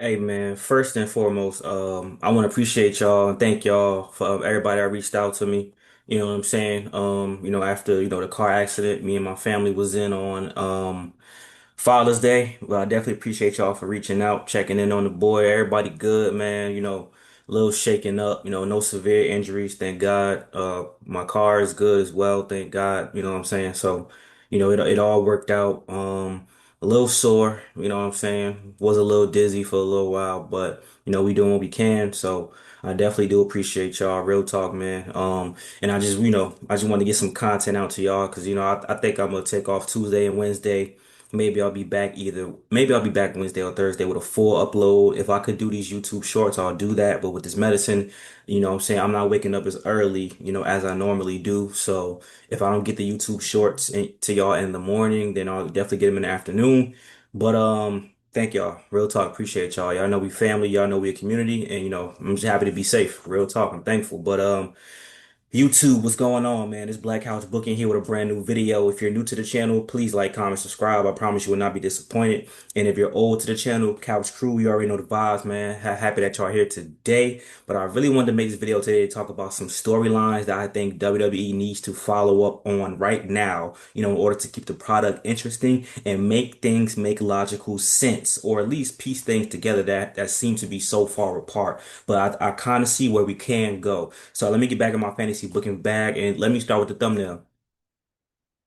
Hey man, first and foremost, I want to appreciate y'all and thank y'all for everybody that reached out to me. You know what I'm saying? After, the car accident me and my family was in on Father's Day. Well, I definitely appreciate y'all for reaching out, checking in on the boy. Everybody good, man. A little shaken up, no severe injuries, thank God. My car is good as well, thank God. You know what I'm saying? So, it all worked out. A little sore, you know what I'm saying? Was a little dizzy for a little while, but we doing what we can. So I definitely do appreciate y'all. Real talk, man. And I just want to get some content out to y'all because I think I'm gonna take off Tuesday and Wednesday. Maybe I'll be back Wednesday or Thursday with a full upload. If I could do these YouTube shorts, I'll do that. But with this medicine, what I'm saying, I'm not waking up as early, as I normally do. So if I don't get the YouTube shorts to y'all in the morning, then I'll definitely get them in the afternoon. But thank y'all. Real talk. Appreciate y'all. Y'all know we family, y'all know we a community, and I'm just happy to be safe. Real talk. I'm thankful. But YouTube, what's going on, man? It's Black House Booking here with a brand new video. If you're new to the channel, please like, comment, subscribe. I promise you will not be disappointed. And if you're old to the channel, Couch Crew, you already know the vibes, man. Happy that y'all are here today. But I really wanted to make this video today to talk about some storylines that I think WWE needs to follow up on right now, in order to keep the product interesting and make things make logical sense, or at least piece things together that seem to be so far apart. But I kind of see where we can go. So let me get back in my fantasy booking bag and let me start with the thumbnail.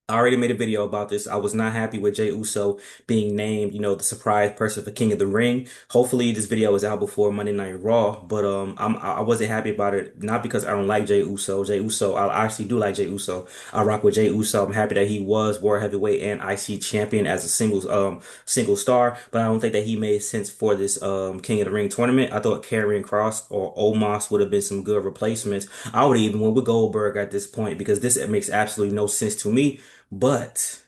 I already made a video about this. I was not happy with Jey Uso being named, the surprise person for King of the Ring. Hopefully this video is out before Monday Night Raw, but I wasn't happy about it, not because I don't like Jey Uso. Jey Uso, I actually do like Jey Uso. I rock with Jey Uso. I'm happy that he was World Heavyweight and IC champion as a single star, but I don't think that he made sense for this King of the Ring tournament. I thought Karrion Kross or Omos would have been some good replacements. I would even went with Goldberg at this point because this makes absolutely no sense to me. But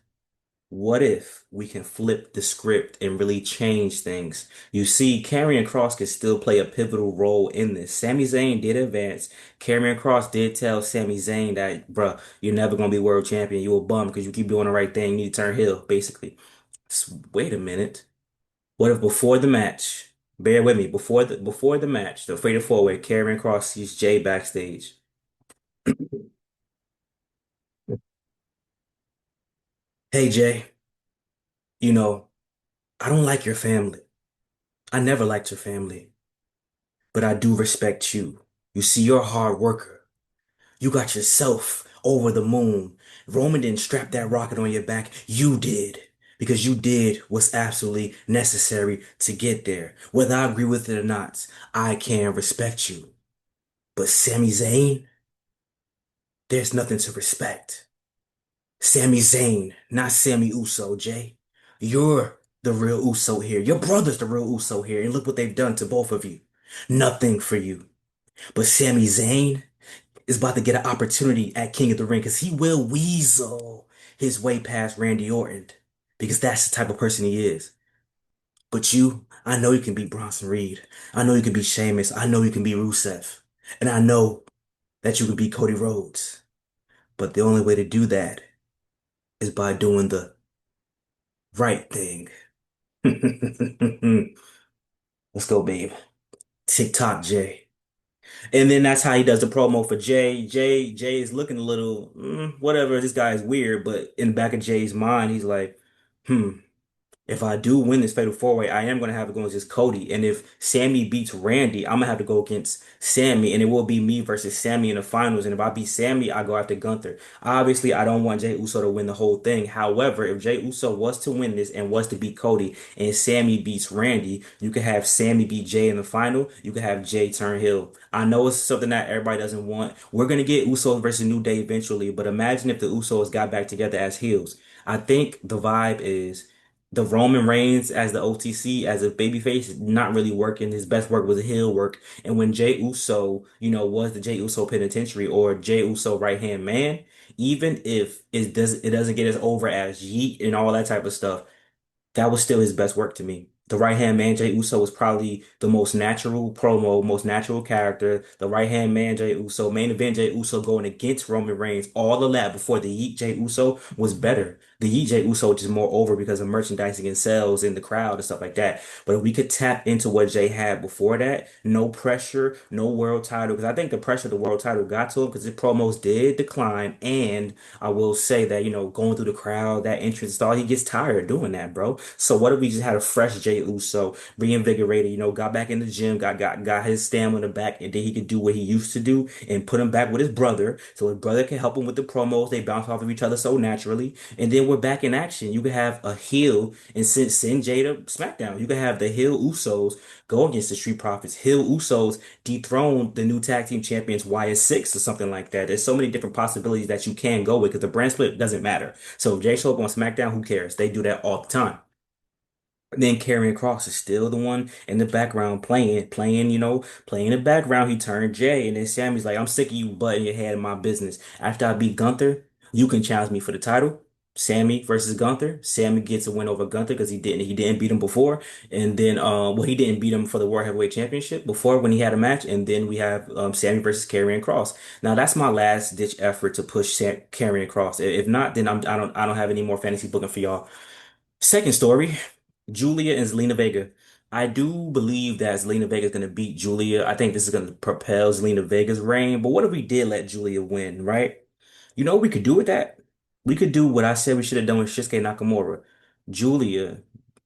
what if we can flip the script and really change things? You see, Karrion Kross can still play a pivotal role in this. Sami Zayn did advance. Karrion Kross did tell Sami Zayn that, bruh, you're never gonna be world champion. You a bum because you keep doing the right thing. You need to turn heel, basically. Wait a minute. What if before the match, bear with me, before the match, the Fatal 4-Way, Karrion Kross sees Jay backstage. Hey Jay, you know, I don't like your family. I never liked your family, but I do respect you. You see, you're a hard worker. You got yourself over the moon. Roman didn't strap that rocket on your back. You did. Because you did what's absolutely necessary to get there. Whether I agree with it or not, I can respect you. But Sami Zayn, there's nothing to respect. Sami Zayn, not Sami Uso, Jay. You're the real Uso here. Your brother's the real Uso here. And look what they've done to both of you. Nothing for you. But Sami Zayn is about to get an opportunity at King of the Ring because he will weasel his way past Randy Orton because that's the type of person he is. But you, I know you can beat Bronson Reed. I know you can beat Sheamus. I know you can beat Rusev. And I know that you can beat Cody Rhodes. But the only way to do that is by doing the right thing. Let's go, babe. TikTok Jay. And then that's how he does the promo for Jay. Jay is looking a little, whatever. This guy is weird, but in the back of Jay's mind, he's like, hmm. If I do win this fatal four-way, I am gonna have to go against Cody. And if Sammy beats Randy, I'm gonna have to go against Sammy, and it will be me versus Sammy in the finals. And if I beat Sammy, I go after Gunther. Obviously, I don't want Jey Uso to win the whole thing. However, if Jey Uso was to win this and was to beat Cody, and Sammy beats Randy, you could have Sammy beat Jay in the final. You could have Jay turn heel. I know it's something that everybody doesn't want. We're gonna get Usos versus New Day eventually, but imagine if the Usos got back together as heels. I think the vibe is the Roman Reigns as the OTC as a babyface not really working. His best work was a heel work. And when Jey Uso, was the Jey Uso penitentiary or Jey Uso right hand man, even if it doesn't get as over as Yeet and all that type of stuff, that was still his best work to me. The right hand man, Jey Uso, was probably the most natural promo, most natural character. The right hand man, Jey Uso, main event, Jey Uso going against Roman Reigns, all of that before the Yeet Jey Uso was better. The Jey Uso is more over because of merchandising and sales in the crowd and stuff like that. But if we could tap into what Jay had before that, no pressure, no world title, because I think the pressure of the world title got to him because his promos did decline. And I will say that, going through the crowd, that entrance style, he gets tired of doing that, bro. So what if we just had a fresh Jey Uso, reinvigorated, got back in the gym, got his stamina back, and then he could do what he used to do and put him back with his brother. So his brother can help him with the promos. They bounce off of each other so naturally. And then we're back in action. You could have a heel and send Jay to SmackDown. You could have the heel Usos go against the Street Profits. Heel Usos dethrone the new tag team champions Wyatt Six or something like that. There's so many different possibilities that you can go with because the brand split doesn't matter. So if Jay show up on SmackDown, who cares? They do that all the time. Then Karrion Cross is still the one in the background playing the background. He turned Jay, and then Sammy's like, "I'm sick of you butting your head in my business. After I beat Gunther, you can challenge me for the title." Sammy versus Gunther. Sammy gets a win over Gunther because he didn't beat him before, and then well, he didn't beat him for the World Heavyweight Championship before when he had a match, and then we have Sammy versus Karrion Cross. Now that's my last ditch effort to push Karrion Cross. If not, then I don't have any more fantasy booking for y'all. Second story, Julia and Zelina Vega. I do believe that Zelina Vega is going to beat Julia. I think this is going to propel Zelina Vega's reign. But what if we did let Julia win, right? You know what we could do with that? We could do what I said we should have done with Shinsuke Nakamura. Julia,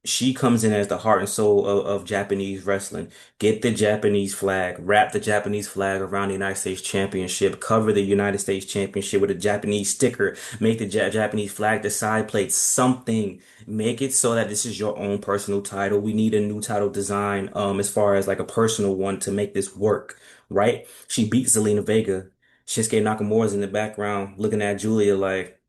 she comes in as the heart and soul of Japanese wrestling. Get the Japanese flag, wrap the Japanese flag around the United States Championship, cover the United States Championship with a Japanese sticker, make the Japanese flag the side plate, something. Make it so that this is your own personal title. We need a new title design, as far as like a personal one to make this work, right? She beat Zelina Vega. Shinsuke Nakamura's in the background looking at Julia like,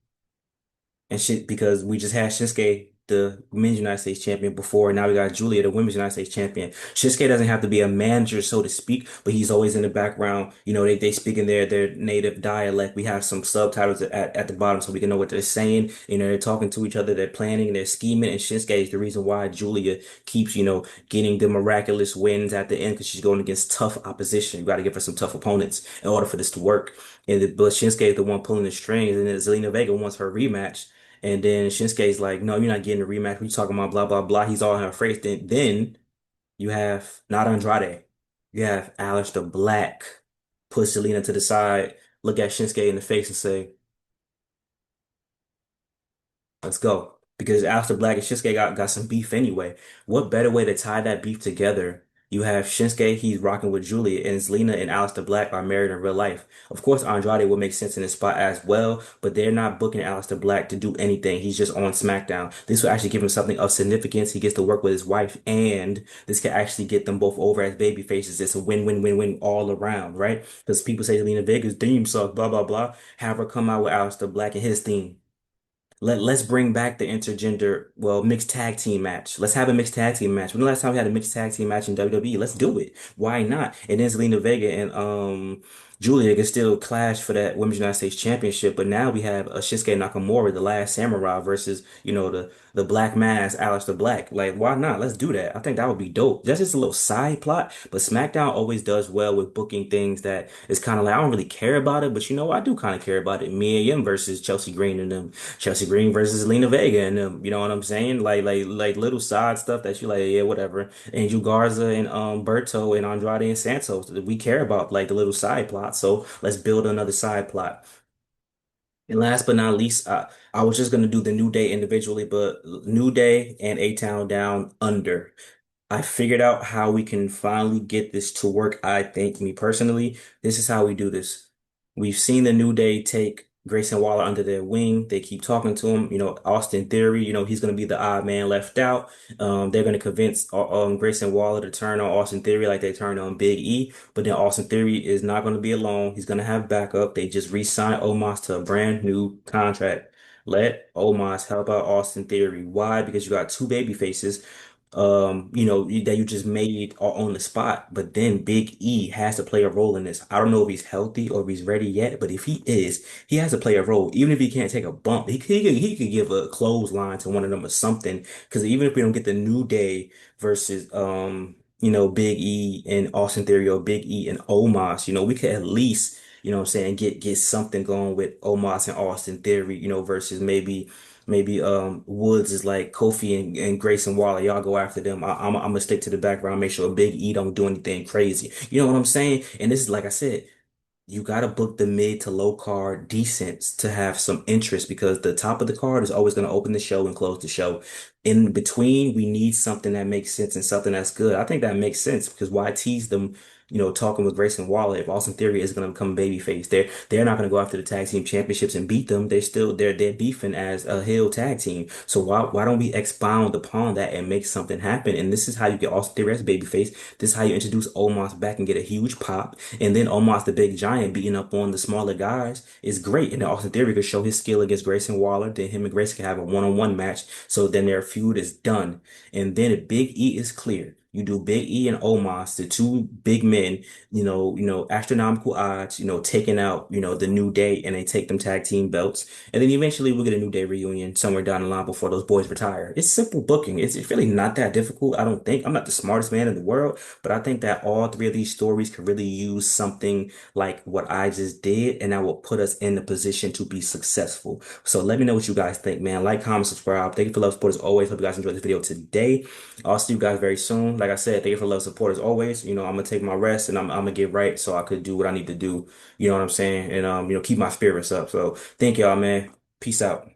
and shit, because we just had Shinsuke, the men's United States champion before, and now we got Julia, the women's United States champion. Shinsuke doesn't have to be a manager, so to speak, but he's always in the background. They speak in their native dialect. We have some subtitles at the bottom so we can know what they're saying. They're talking to each other, they're planning, they're scheming, and Shinsuke is the reason why Julia keeps, getting the miraculous wins at the end because she's going against tough opposition. You got to give her some tough opponents in order for this to work. But Shinsuke is the one pulling the strings, and then Zelina Vega wants her rematch. And then Shinsuke's like, no, you're not getting a rematch. We talking about blah, blah, blah. He's all in her face. Then you have not Andrade. You have Aleister Black push Zelina to the side, look at Shinsuke in the face and say, let's go. Because Aleister Black and Shinsuke got some beef anyway. What better way to tie that beef together? You have Shinsuke, he's rocking with Julia, and Zelina and Aleister Black are married in real life. Of course, Andrade would make sense in this spot as well, but they're not booking Aleister Black to do anything. He's just on SmackDown. This will actually give him something of significance. He gets to work with his wife, and this can actually get them both over as baby faces. It's a win-win-win-win all around, right? Because people say Zelina Vega's theme sucks, blah, blah, blah. Have her come out with Aleister Black and his theme. Let's bring back the mixed tag team match. Let's have a mixed tag team match. When the last time we had a mixed tag team match in WWE? Let's do it. Why not? And then Zelina Vega and Julia can still clash for that Women's United States Championship. But now we have a Shinsuke Nakamura, the last samurai, versus, the Black Mass, Aleister Black. Like, why not? Let's do that. I think that would be dope. That's just a little side plot. But SmackDown always does well with booking things that is kind of like, I don't really care about it, but I do kind of care about it. Mia Yim versus Chelsea Green and them. Chelsea Green versus Lena Vega and them. You know what I'm saying? Like little side stuff that you like, yeah, whatever. Angel Garza and Berto and Andrade and Santos. We care about like the little side plot. So let's build another side plot. And last but not least, I was just gonna do the New Day individually, but New Day and A-Town Down under. I figured out how we can finally get this to work. I think, me personally, this is how we do this. We've seen the New Day take Grayson Waller under their wing. They keep talking to him. Austin Theory, he's going to be the odd man left out. They're going to convince Grayson Waller to turn on Austin Theory like they turned on Big E. But then Austin Theory is not going to be alone. He's going to have backup. They just re-signed Omos to a brand new contract. Let Omos help out Austin Theory. Why? Because you got two baby faces that you just made on the spot. But then Big E has to play a role in this. I don't know if he's healthy or if he's ready yet, but if he is, he has to play a role. Even if he can't take a bump, he could give a clothesline to one of them or something. Because even if we don't get the New Day versus Big E and Austin Theory or Big E and Omos, we could at least, what I'm saying, get something going with Omos and Austin Theory, versus maybe. Maybe Woods is like Kofi and Grayson Waller. Y'all go after them. I'm gonna stick to the background, make sure Big E don't do anything crazy. You know what I'm saying? And this is like I said. You got to book the mid to low card decent to have some interest because the top of the card is always going to open the show and close the show. In between, we need something that makes sense and something that's good. I think that makes sense because why tease them, talking with Grayson Waller if Austin Theory is going to become babyface? They're not going to go after the tag team championships and beat them. They're beefing as a heel tag team. So why don't we expound upon that and make something happen? And this is how you get Austin Theory as babyface. This is how you introduce Omos back and get a huge pop. And then Omos the big giant beating up on the smaller guys is great. And then Austin Theory could show his skill against Grayson Waller. Then him and Grayson can have a one-on-one match. So then their feud is done. And then if Big E is clear. You do Big E and Omos, the two big men, astronomical odds, taking out, the New Day and they take them tag team belts. And then eventually we'll get a New Day reunion somewhere down the line before those boys retire. It's simple booking. It's really not that difficult. I don't think. I'm not the smartest man in the world. But I think that all three of these stories could really use something like what I just did, and that will put us in the position to be successful. So let me know what you guys think, man. Like, comment, subscribe. Thank you for love, support as always. Hope you guys enjoyed this video today. I'll see you guys very soon. Like I said, thank you for love, support as always. I'm gonna take my rest and I'm gonna get right so I could do what I need to do. You know what I'm saying? And keep my spirits up. So thank y'all, man. Peace out.